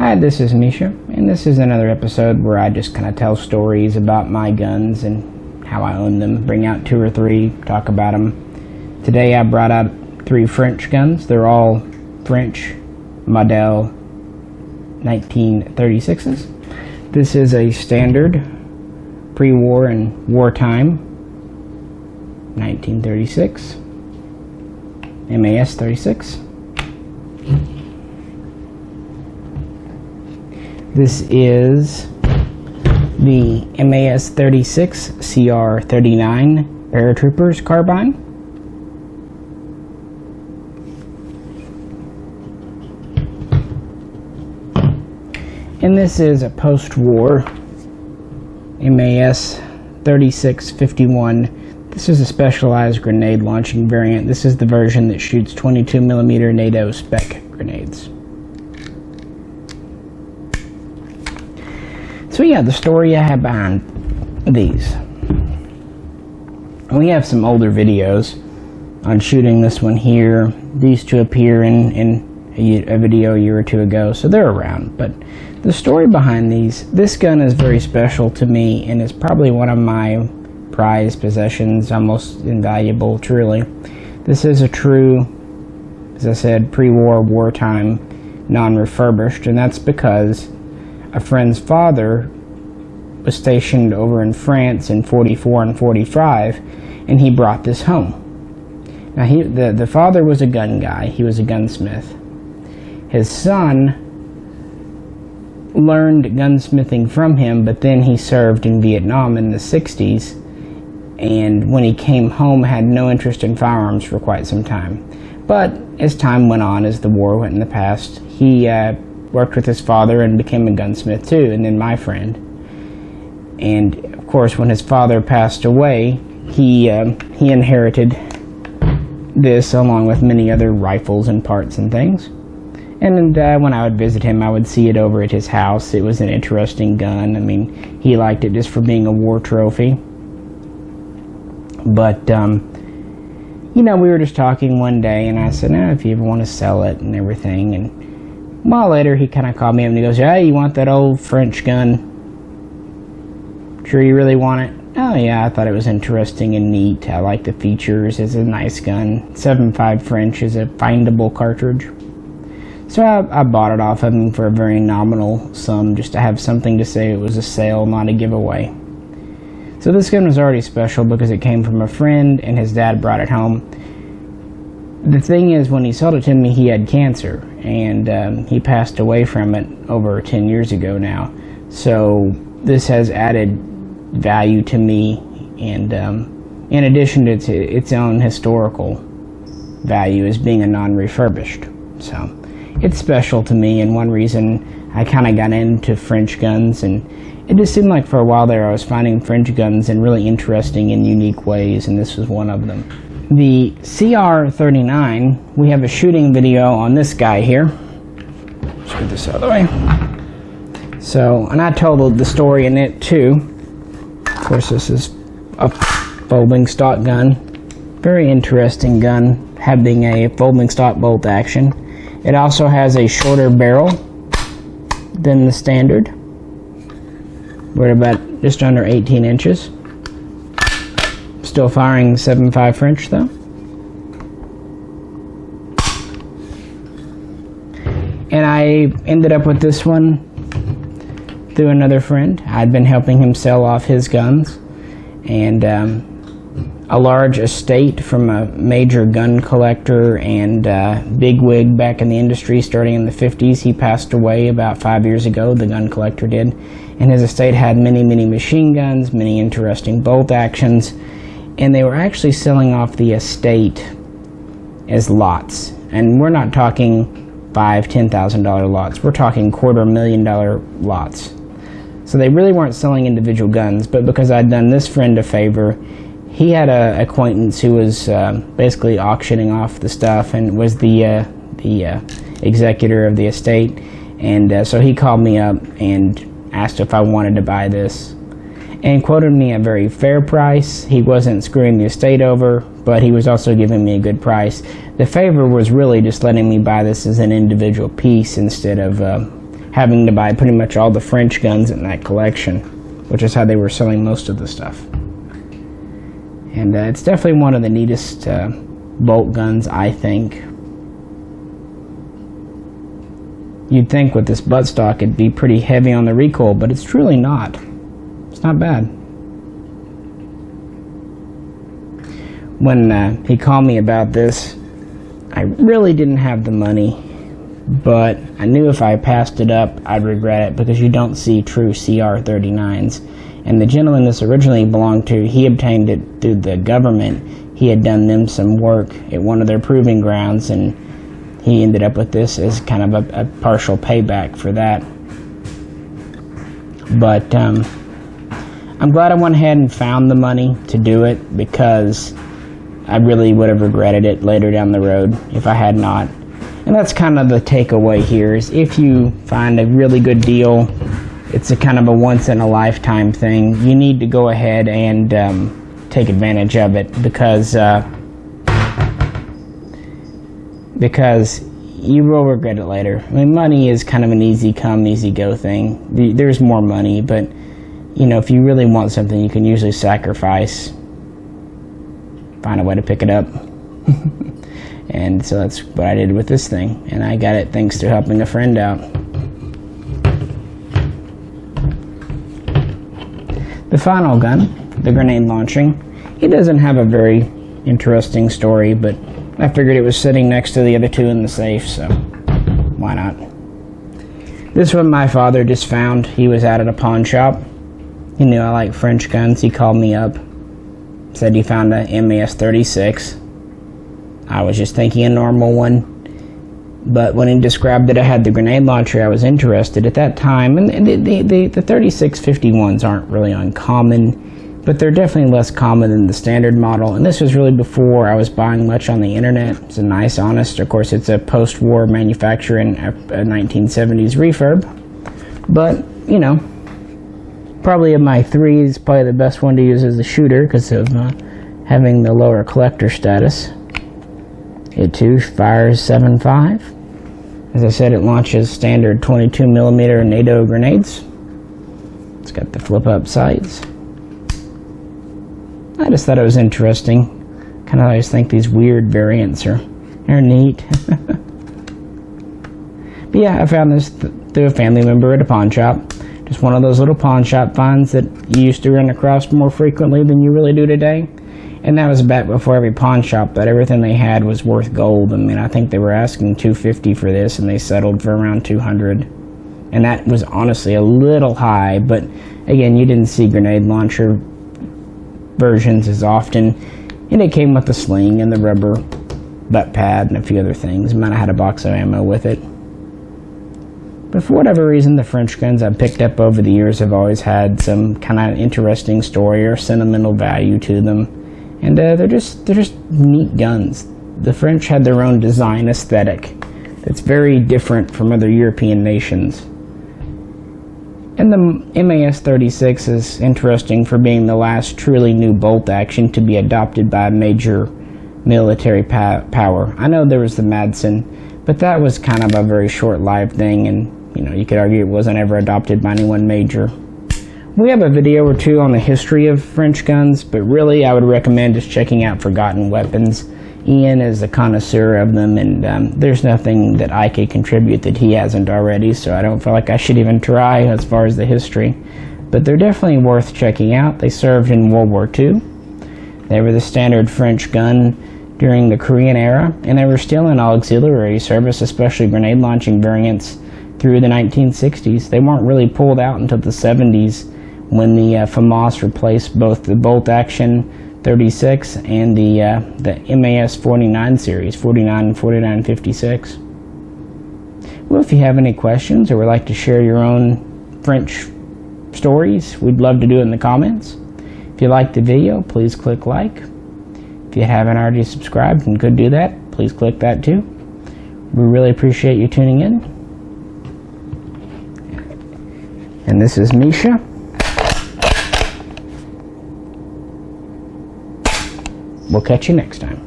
Hi, this is Misha, and this is another episode where I just kind of tell stories about my guns and how I own them, bring out 2 or 3, talk about them. Today I brought out 3 French guns. They're all French model 1936s. This is a standard pre-war and wartime 1936 MAS-36. This is the MAS-36 CR39 paratroopers carbine. And this is a post-war MAS-36 51. This is a specialized grenade launching variant. This is the version that shoots 22mm NATO spec grenades. So yeah, the story I have behind these. We have some older videos on shooting this one here. These two appear in a video a year or 2 ago, so they're around. But the story behind these, this gun is very special to me and is probably one of my prized possessions, almost invaluable, truly. This is a true, as I said, pre-war, wartime, non-refurbished, and that's because a friend's father was stationed over in France in 44 and 45, and he brought this home. Now, the father was a gun guy. He was a gunsmith. His son learned gunsmithing from him, but then he served in Vietnam in the 60s, and when he came home had no interest in firearms for quite some time. But as time went on, as the war went in the past, he worked with his father and became a gunsmith too, and then my friend. And of course, when his father passed away, he inherited this along with many other rifles and parts and things. And when I would visit him, I would see it over at his house. It was an interesting gun. I mean, he liked it just for being a war trophy. But you know, we were just talking one day, and I said, if you ever want to sell it and everything. And a while later, he kind of called me up and he goes, hey, you want that old French gun? Sure you really want it? Oh yeah, I thought it was interesting and neat. I like the features. It's a nice gun. 7.5 French is a findable cartridge. So I bought it off of him for a very nominal sum, just to have something to say it was a sale, not a giveaway. So this gun was already special because it came from a friend and his dad brought it home. The thing is, when he sold it to me, he had cancer, and he passed away from it over 10 years ago now. So this has added value to me, and in addition to its own historical value as being a non-refurbished. So it's special to me, and one reason I kind of got into French guns, and it just seemed like for a while there I was finding French guns in really interesting and unique ways, and this was one of them. The CR39, we have a shooting video on this guy here. Let's get this out of the way. So, and I told the story in it too. Of course, this is a folding stock gun. Very interesting gun, having a folding stock bolt action. It also has a shorter barrel than the standard. We're at about just under 18 inches. Still firing 7.5 French though. And I ended up with this one through another friend. I'd been helping him sell off his guns, and a large estate from a major gun collector and bigwig back in the industry starting in the 50s. He passed away about 5 years ago, the gun collector did, and his estate had many machine guns, many interesting bolt actions, and they were actually selling off the estate as lots. And we're not talking $5,000-$10,000 lots, we're talking $250,000 lots. So they really weren't selling individual guns, but because I'd done this friend a favor, he had an acquaintance who was basically auctioning off the stuff and was the executor of the estate, and so he called me up and asked if I wanted to buy this, and quoted me a very fair price. He wasn't screwing the estate over, but he was also giving me a good price. The favor was really just letting me buy this as an individual piece instead of having to buy pretty much all the French guns in that collection, which is how they were selling most of the stuff. And it's definitely one of the neatest bolt guns, I think. You'd think with this buttstock it'd be pretty heavy on the recoil, but it's truly not. It's not bad. When he called me about this, I really didn't have the money, but I knew if I passed it up, I'd regret it, because you don't see true CR39s. And the gentleman this originally belonged to, he obtained it through the government. He had done them some work at one of their proving grounds, and he ended up with this as kind of a partial payback for that. But I'm glad I went ahead and found the money to do it, because I really would have regretted it later down the road if I had not. And that's kind of the takeaway here, is if you find a really good deal, it's a kind of a once-in-a-lifetime thing. You need to go ahead and take advantage of it, because you will regret it later. I mean, money is kind of an easy come, easy go thing. There's more money, but you know, if you really want something, you can usually sacrifice, find a way to pick it up. And so that's what I did with this thing, and I got it thanks to helping a friend out. The final gun, the grenade launching, it doesn't have a very interesting story, but I figured it was sitting next to the other two in the safe, so why not? This one my father just found. He was out at a pawn shop. He knew I like French guns. He called me up, said he found a MAS-36. I was just thinking a normal one, but when he described that it had the grenade launcher, I was interested at that time. And the 3651s aren't really uncommon, but they're definitely less common than the standard model. And this was really before I was buying much on the internet. It's a nice, honest, of course, it's a post-war manufacturing, a 1970s refurb. But, you know, probably of my three, is probably the best one to use as a shooter because of having the lower collector status. It too fires 7.5. As I said, it launches standard 22mm NATO grenades. It's got the flip-up sights. I just thought it was interesting. Kind of always think these weird variants they're neat. But yeah, I found this through a family member at a pawn shop. Just one of those little pawn shop finds that you used to run across more frequently than you really do today. And that was back before every pawn shop, that everything they had was worth gold. I mean, I think they were asking $250 for this, and they settled for around $200. And that was honestly a little high, but again, you didn't see grenade launcher versions as often. And it came with the sling and the rubber butt pad and a few other things. Might have had a box of ammo with it. But for whatever reason, the French guns I've picked up over the years have always had some kind of interesting story or sentimental value to them. And they're just neat guns. The French had their own design aesthetic that's very different from other European nations. And the MAS-36 is interesting for being the last truly new bolt action to be adopted by a major military power. I know there was the Madsen, but that was kind of a very short-lived thing, and you know, you could argue it wasn't ever adopted by anyone major. We have a video or two on the history of French guns, but really I would recommend just checking out Forgotten Weapons. Ian is a connoisseur of them, and there's nothing that I could contribute that he hasn't already, so I don't feel like I should even try as far as the history. But they're definitely worth checking out. They served in World War II. They were the standard French gun during the Korean era, and they were still in auxiliary service, especially grenade launching variants, through the 1960s. They weren't really pulled out until the 70s, when the FAMAS replaced both the bolt action 36 and the MAS-49 series, 49 and 4956. Well, if you have any questions or would like to share your own French stories, we'd love to do it in the comments. If you liked the video, please click like. If you haven't already subscribed and could do that, please click that too. We really appreciate you tuning in. And this is Misha. We'll catch you next time.